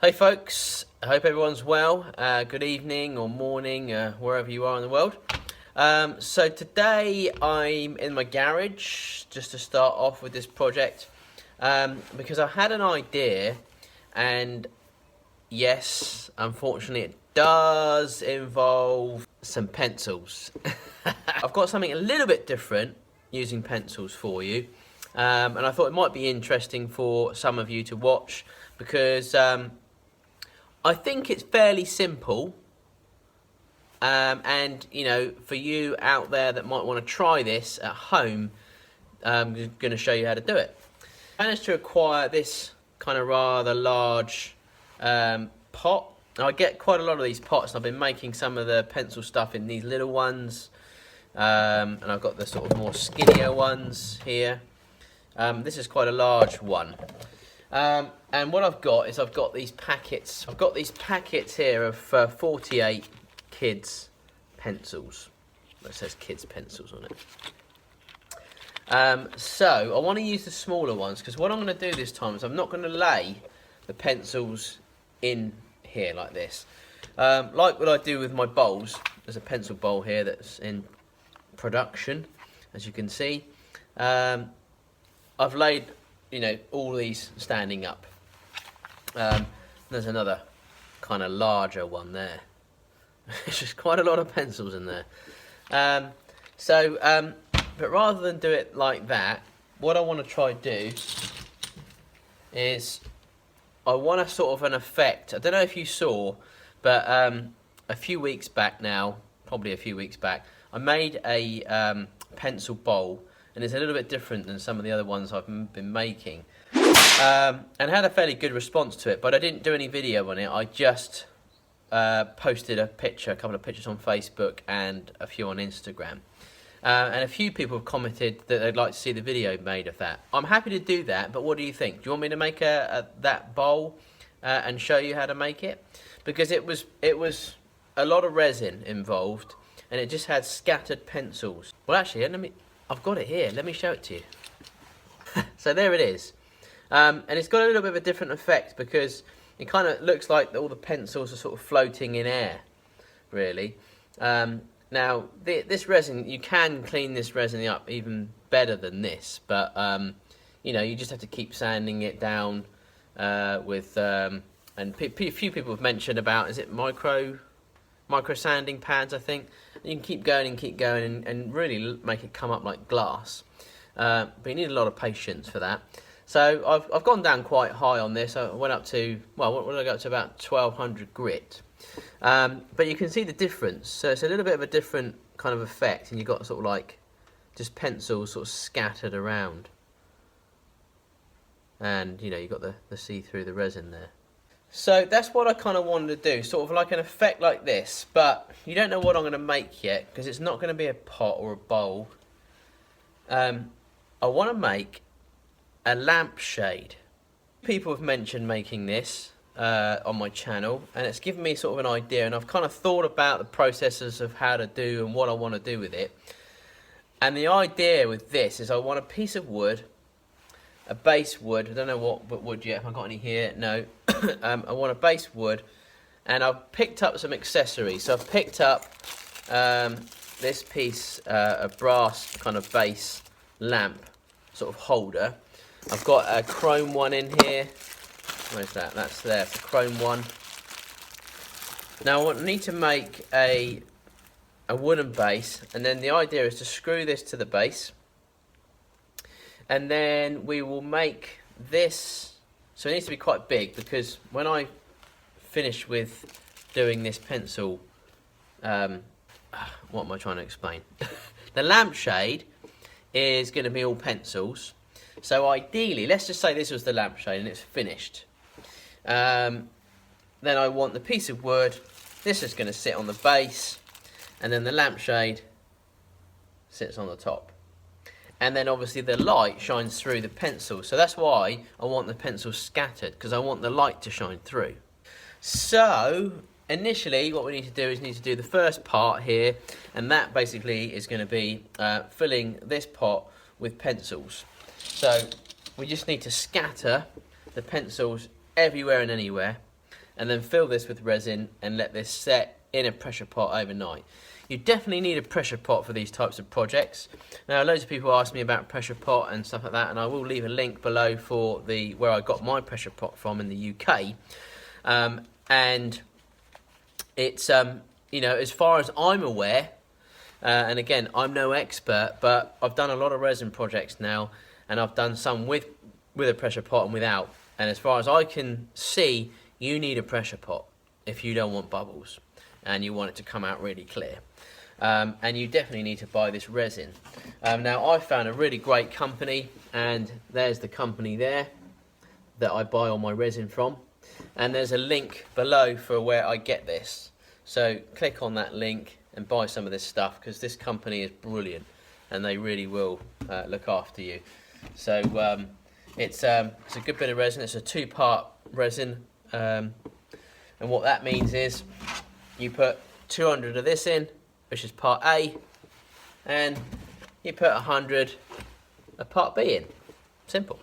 Hey folks, I hope everyone's well. Good evening or morning, wherever you are in the world. So today I'm in my garage just to start off with this project because I had an idea, and yes, unfortunately it does involve some pencils. I've got something a little bit different using pencils for you, and I thought it might be interesting for some of you to watch because I think it's fairly simple, and you know, for you out there that might want to try this at home, I'm going to show you how to do it. I managed to acquire this kind of rather large pot. Now, I get quite a lot of these pots, and I've been making some of the pencil stuff in these little ones, and I've got the sort of more skinnier ones here. This is quite a large one. And what I've got is I've got these packets. I've got these packets here of 48 kids pencils. That says kids pencils on it. So I want to use the smaller ones because what I'm going to do this time is I'm not going to lay the pencils in here like this. Like what I do with my bowls. There's a pencil bowl here that's in production, as you can see. I've laid, you know, all these standing up. There's another kind of larger one there. There's just quite a lot of pencils in there. But rather than do it like that, what I want to try to do is I want a sort of an effect. I don't know if you saw, but a few weeks back now, probably a few weeks back, I made a pencil bowl, and it's a little bit different than some of the other ones I've been making. And had a fairly good response to it, but I didn't do any video on it. I just posted a couple of pictures on Facebook and a few on Instagram. And a few people have commented that they'd like to see the video made of that. I'm happy to do that, but what do you think? Do you want me to make that bowl and show you how to make it? Because it was a lot of resin involved, and it just had scattered pencils. Well, actually, I've got it here. Let me show it to you. So there it is. And it's got a little bit of a different effect because it kind of looks like all the pencils are sort of floating in air, really. Now, this resin, you can clean this resin up even better than this, but, you know, you just have to keep sanding it down with, and a few people have mentioned about, is it micro sanding pads, I think. You can keep going and really make it come up like glass. But you need a lot of patience for that. So I've gone down quite high on this. I went up to, well, what did I go up to? About 1200 grit. But you can see the difference. So it's a little bit of a different kind of effect, and you've got sort of like just pencils sort of scattered around. And, you know, you've got the see-through the resin there. So that's what I kind of wanted to do, sort of like an effect like this, but you don't know what I'm going to make yet because it's not going to be a pot or a bowl. I want to make a lampshade. People have mentioned making this on my channel, and it's given me sort of an idea, and I've kind of thought about the processes of how to do and what I want to do with it. And the idea with this is I want a piece of wood, a base wood. I don't know what wood yet. Have I got any here? No. I want a base wood, and I've picked up some accessories. So I've picked up this piece of brass kind of base lamp sort of holder. I've got a chrome one in here. Where's that? That's there. It's a chrome one. Now I need to make a wooden base, and then the idea is to screw this to the base, and then we will make this. So it needs to be quite big because when I finish with doing this pencil, what am I trying to explain? The lampshade is going to be all pencils. So ideally, let's just say this was the lampshade and it's finished. Then I want the piece of wood. This is going to sit on the base, and then the lampshade sits on the top. And then obviously the light shines through the pencil. So that's why I want the pencil scattered, because I want the light to shine through. So initially what we need to do is the first part here, and that basically is going to be filling this pot with pencils. So we just need to scatter the pencils everywhere and anywhere. and then fill this with resin and let this set in a pressure pot overnight. You definitely need a pressure pot for these types of projects. Now, loads of people ask me about pressure pot and stuff like that, and I will leave a link below for where I got my pressure pot from in the UK. And it's you know, as far as I'm aware, and again, I'm no expert, but I've done a lot of resin projects now, and I've done some with a pressure pot and without. And as far as I can see, you need a pressure pot if you don't want bubbles and you want it to come out really clear. And you definitely need to buy this resin. Now, I found a really great company, and there's the company there that I buy all my resin from. And there's a link below for where I get this. So click on that link and buy some of this stuff, because this company is brilliant and they really will look after you. So it's a good bit of resin. It's a 2-part resin, and what that means is you put 200 of this in, which is part A, and you put 100 of part B in. Simple.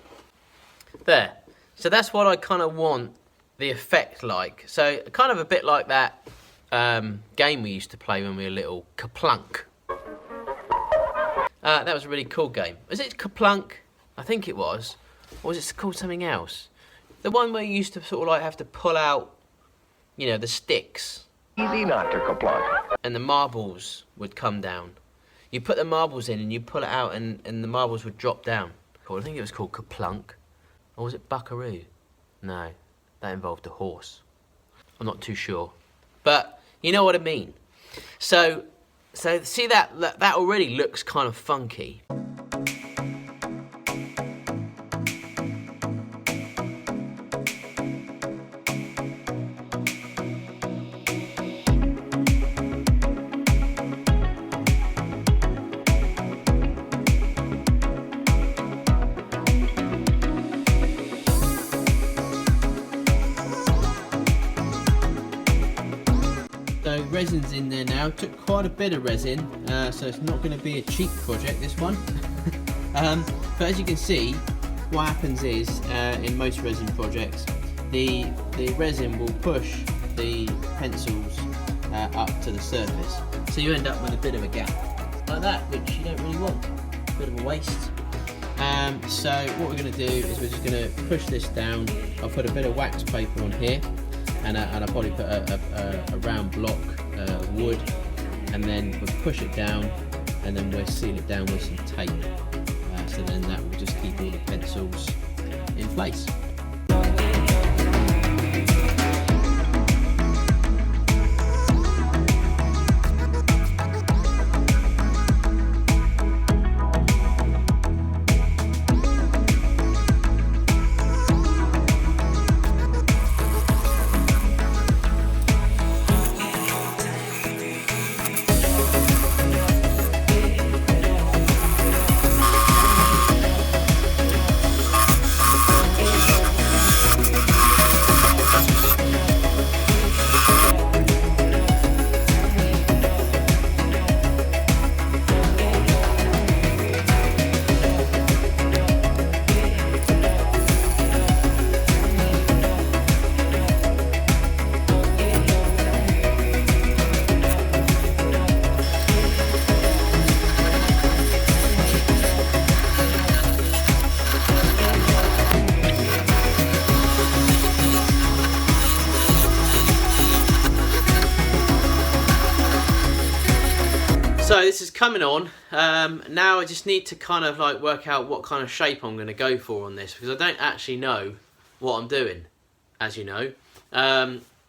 There. So that's what I kind of want the effect like. So kind of a bit like that game we used to play when we were little, Kerplunk. That was a really cool game. Was it Kerplunk? I think it was. Or was it called something else? The one where you used to sort of like have to pull out, you know, the sticks. Easy not to Kerplunk. And the marbles would come down. You put the marbles in and you pull it out, and the marbles would drop down. I think it was called Kerplunk. Or was it Buckaroo? No, that involved a horse. I'm not too sure. But you know what I mean. So see that already looks kind of funky. So resin's in there now. Took quite a bit of resin, so it's not going to be a cheap project, this one. But as you can see, what happens is in most resin projects, the resin will push the pencils up to the surface, so you end up with a bit of a gap like that, which you don't really want. A bit of a waste. So what we're going to do is we're just going to push this down. I'll put a bit of wax paper on here, and I'll probably put a round block of wood, and then we'll push it down, and then we'll seal it down with some tape. So then that will just keep all the pencils in place. So this is coming on. Now I just need to kind of like work out what kind of shape I'm going to go for on this, because I don't actually know what I'm doing, as you know.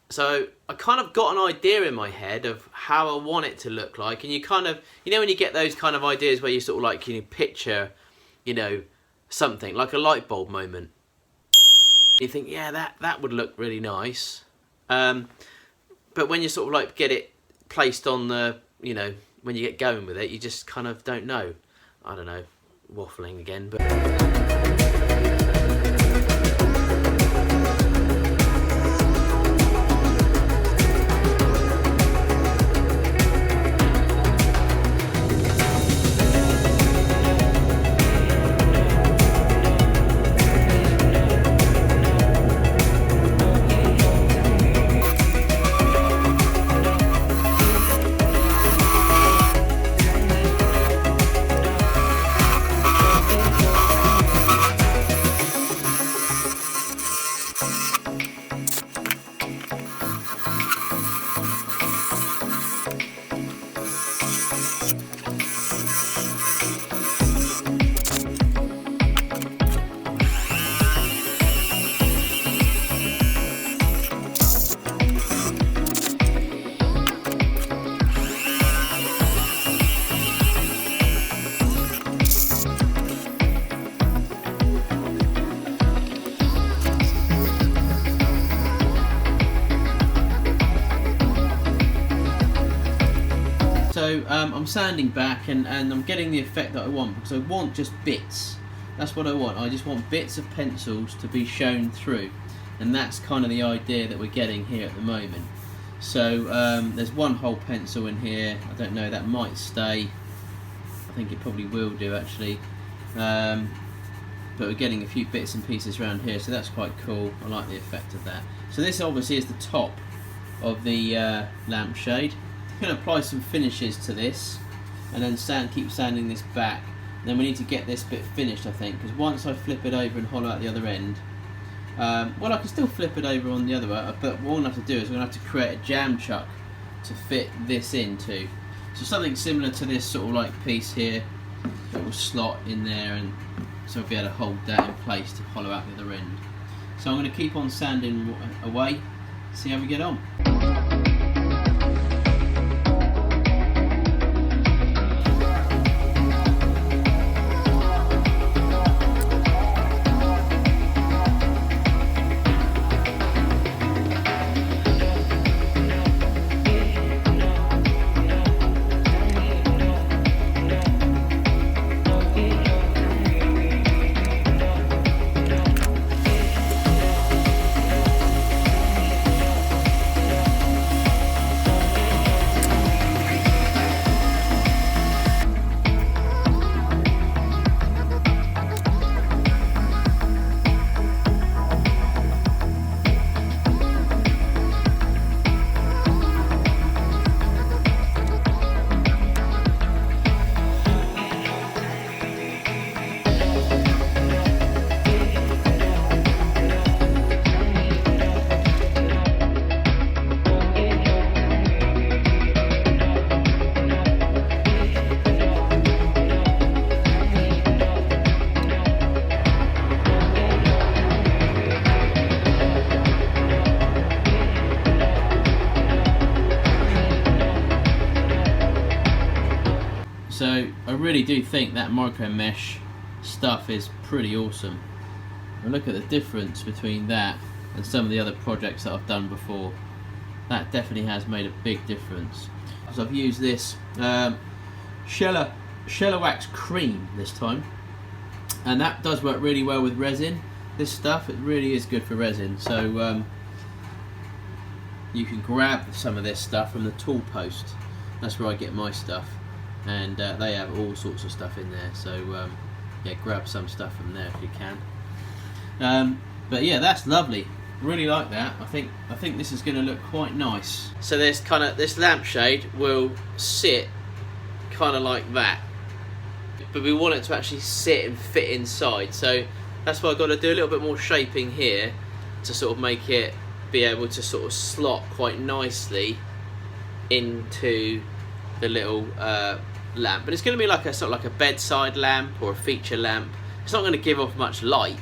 So I kind of got an idea in my head of how I want it to look like, and you kind of, you know, when you get those kind of ideas where you sort of like, you know, picture, you know, something like a light bulb moment. You think, yeah, that would look really nice. But when you sort of like get it placed on the, you know, when you get going with it, you just kind of don't know. I don't know, waffling again, but... So I'm sanding back and I'm getting the effect that I want, because I want just bits. That's what I want. I just want bits of pencils to be shown through, and that's kind of the idea that we're getting here at the moment. So there's one whole pencil in here. I don't know, that might stay. I think it probably will do actually. But we're getting a few bits and pieces around here, so that's quite cool. I like the effect of that. So this obviously is the top of the lampshade. I'm going to apply some finishes to this, and then keep sanding this back. Then we need to get this bit finished, I think, because once I flip it over and hollow out the other end, well, I can still flip it over on the other way, but what we'll have to do is we're going to have to create a jam chuck to fit this into. So something similar to this sort of like piece here that will slot in there, and so I'll be able to hold that in place to hollow out the other end. So I'm going to keep on sanding away, see how we get on. So I really do think that micro mesh stuff is pretty awesome. And look at the difference between that and some of the other projects that I've done before. That definitely has made a big difference. So I've used this Sheller Wax Cream this time, and that does work really well with resin. This stuff, it really is good for resin. So you can grab some of this stuff from the tool post. That's where I get my stuff, and they have all sorts of stuff in there. So yeah, grab some stuff from there if you can. But yeah, that's lovely. Really like that. I think this is going to look quite nice. So this lampshade will sit kind of like that, but we want it to actually sit and fit inside. So that's why I've got to do a little bit more shaping here to sort of make it be able to sort of slot quite nicely into the little lamp. But it's going to be like a sort of like a bedside lamp or a feature lamp. It's not going to give off much light.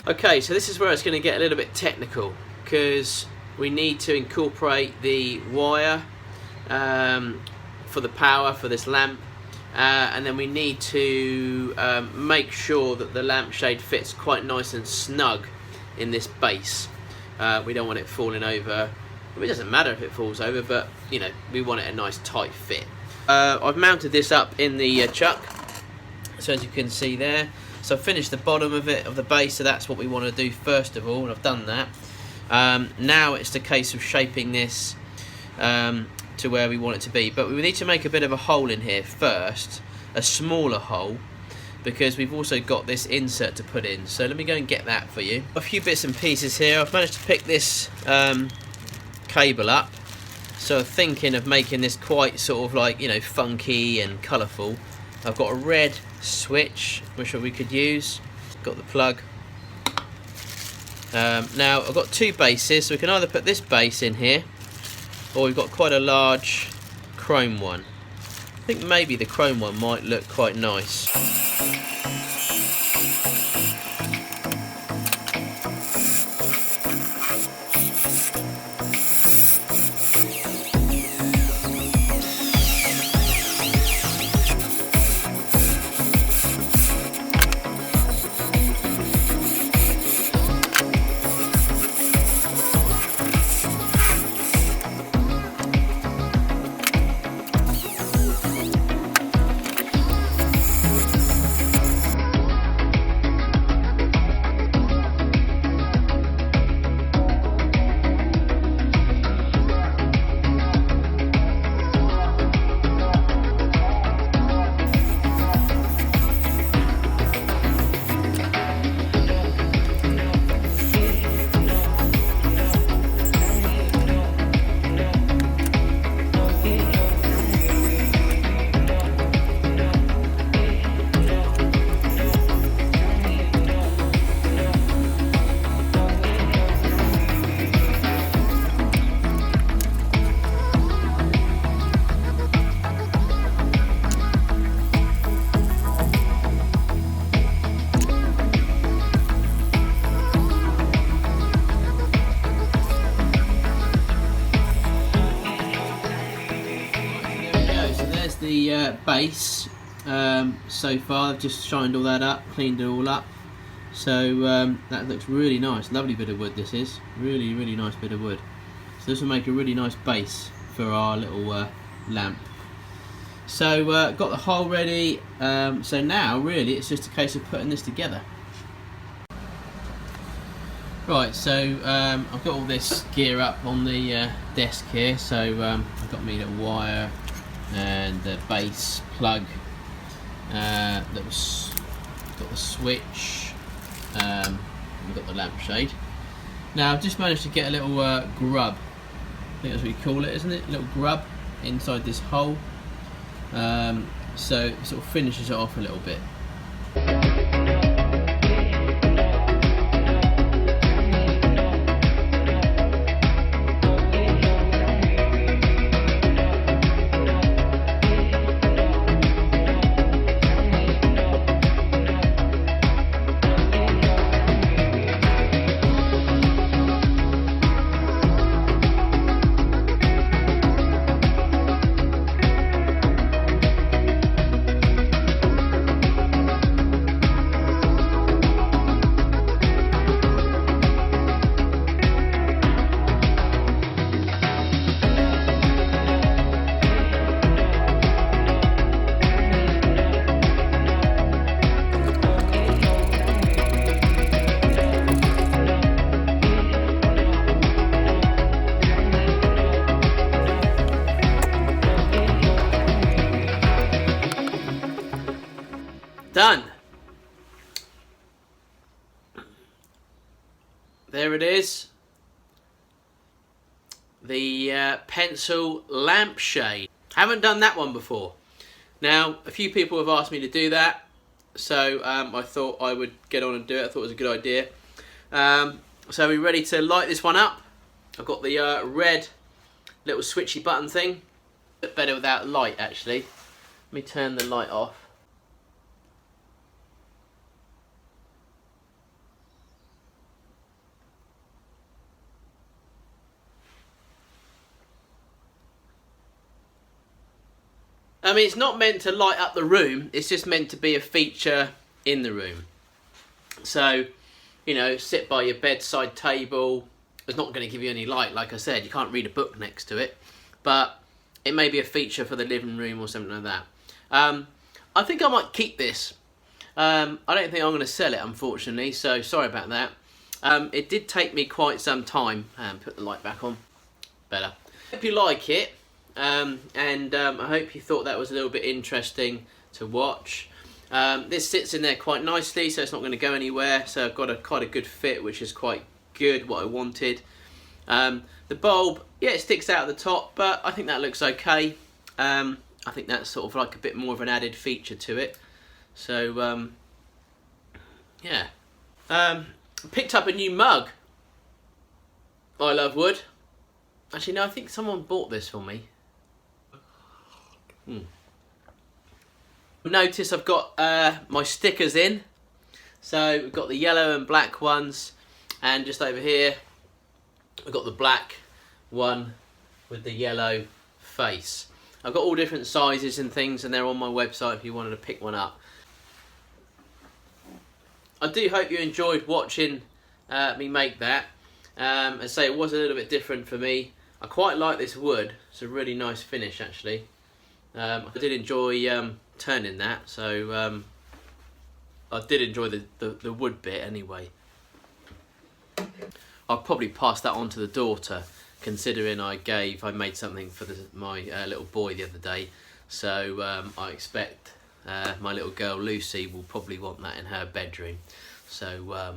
Okay, so this is where it's going to get a little bit technical, because we need to incorporate the wire for the power for this lamp, and then we need to make sure that the lampshade fits quite nice and snug in this base. We don't want it falling over. It doesn't matter if it falls over, but you know, we want it a nice tight fit. I've mounted this up in the chuck, so as you can see there. So I've finished the bottom of it, of the base, so that's what we want to do first of all, and I've done that. Now it's the case of shaping this to where we want it to be, but we need to make a bit of a hole in here first, a smaller hole, because we've also got this insert to put in. So let me go and get that for you. A few bits and pieces here. I've managed to pick this cable up. So I'm thinking of making this quite sort of like, you know, funky and colourful. I've got a red switch which we could use. Got the plug. Now I've got two bases, so we can either put this base in here, or we've got quite a large chrome one. I think maybe the chrome one might look quite nice. The base so far. I've just shined all that up, cleaned it all up, so that looks really nice. Lovely bit of wood this is, really nice bit of wood. So this will make a really nice base for our little lamp. So got the hole ready, so now really it's just a case of putting this together. Right, so I've got all this gear up on the desk here, so I've got me little wire and the base plug, got the switch, we've got the lampshade. Now I've just managed to get a little grub, I think that's what you call it, isn't it? A little grub inside this hole, so it sort of finishes it off a little bit. Done. There it is. The pencil lampshade. Haven't done that one before. Now, a few people have asked me to do that, so I thought I would get on and do it. I thought it was a good idea. So are we ready to light this one up? I've got the red little switchy button thing. A bit better without light, actually. Let me turn the light off. I mean, it's not meant to light up the room, it's just meant to be a feature in the room. So, you know, sit by your bedside table. It's not going to give you any light, like I said. You can't read a book next to it. But it may be a feature for the living room or something like that. I think I might keep this. I don't think I'm going to sell it, unfortunately, so sorry about that. It did take me quite some time. Put the light back on. Better. Hope you like it. I hope you thought that was a little bit interesting to watch. This sits in there quite nicely, so it's not going to go anywhere. So I've got quite a good fit, which is quite good, what I wanted. The bulb, yeah, it sticks out at the top, but I think that looks okay. I think that's sort of like a bit more of an added feature to it. So yeah. Picked up a new mug. I love wood. Actually, no, I think someone bought this for me. Notice I've got my stickers in. So we've got the yellow and black ones, and just over here we've got the black one with the yellow face. I've got all different sizes and things, and they're on my website if you wanted to pick one up. I do hope you enjoyed watching me make that. As I say, it was a little bit different for me. I quite like this wood. It's a really nice finish, actually. I did enjoy turning that, so I did enjoy the wood bit anyway. I'll probably pass that on to the daughter, considering I made something for my little boy the other day. So I expect my little girl Lucy will probably want that in her bedroom. So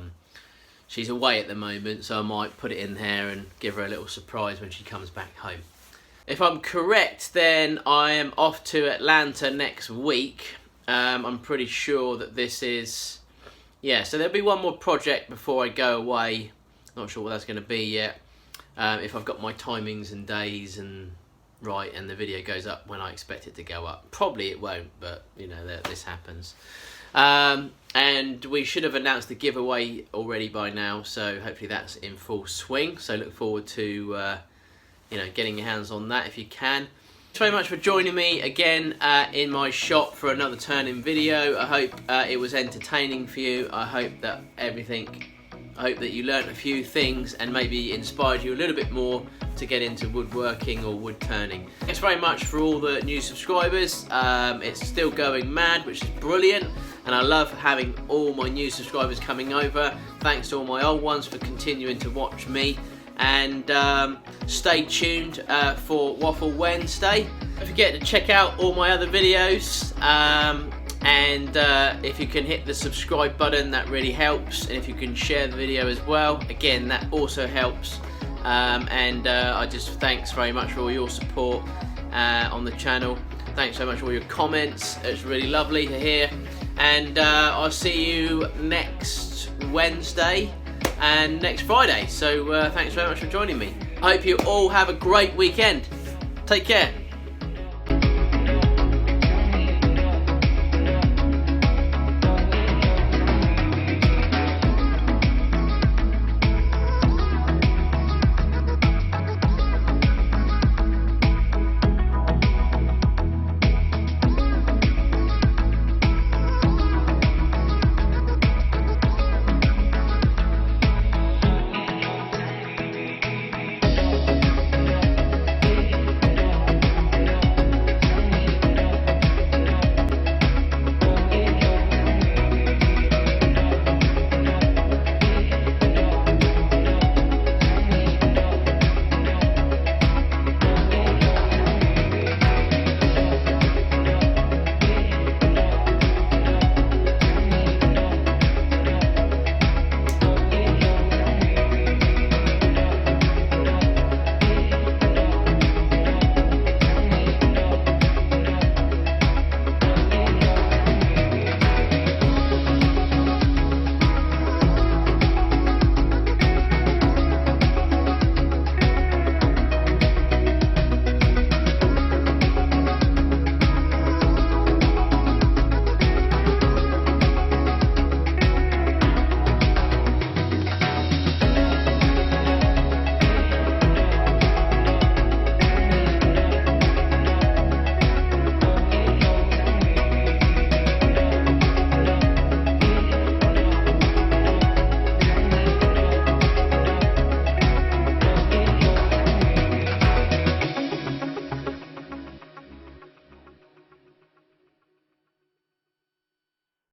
she's away at the moment, so I might put it in there and give her a little surprise when she comes back home. If I'm correct, then I am off to Atlanta next week. I'm pretty sure that this is... Yeah, so there'll be one more project before I go away. Not sure what that's going to be yet. If I've got my timings and days and right, and the video goes up when I expect it to go up. Probably it won't, but you know, this happens. And we should have announced the giveaway already by now, so hopefully that's in full swing. So look forward to you know, getting your hands on that if you can. Thanks very much for joining me again in my shop for another turning video. I hope it was entertaining for you. I hope that you learnt a few things and maybe inspired you a little bit more to get into woodworking or wood turning. Thanks very much for all the new subscribers. It's still going mad, which is brilliant, and I love having all my new subscribers coming over. Thanks to all my old ones for continuing to watch me, and stay tuned for Waffle Wednesday. Don't forget to check out all my other videos. And if you can hit the subscribe button, that really helps, and if you can share the video as well, again, that also helps. I just thanks very much for all your support on the channel. Thanks so much for all your comments. It's really lovely to hear, and I'll see you next Wednesday and next Friday. So thanks very much for joining me. I hope you all have a great weekend. Take care.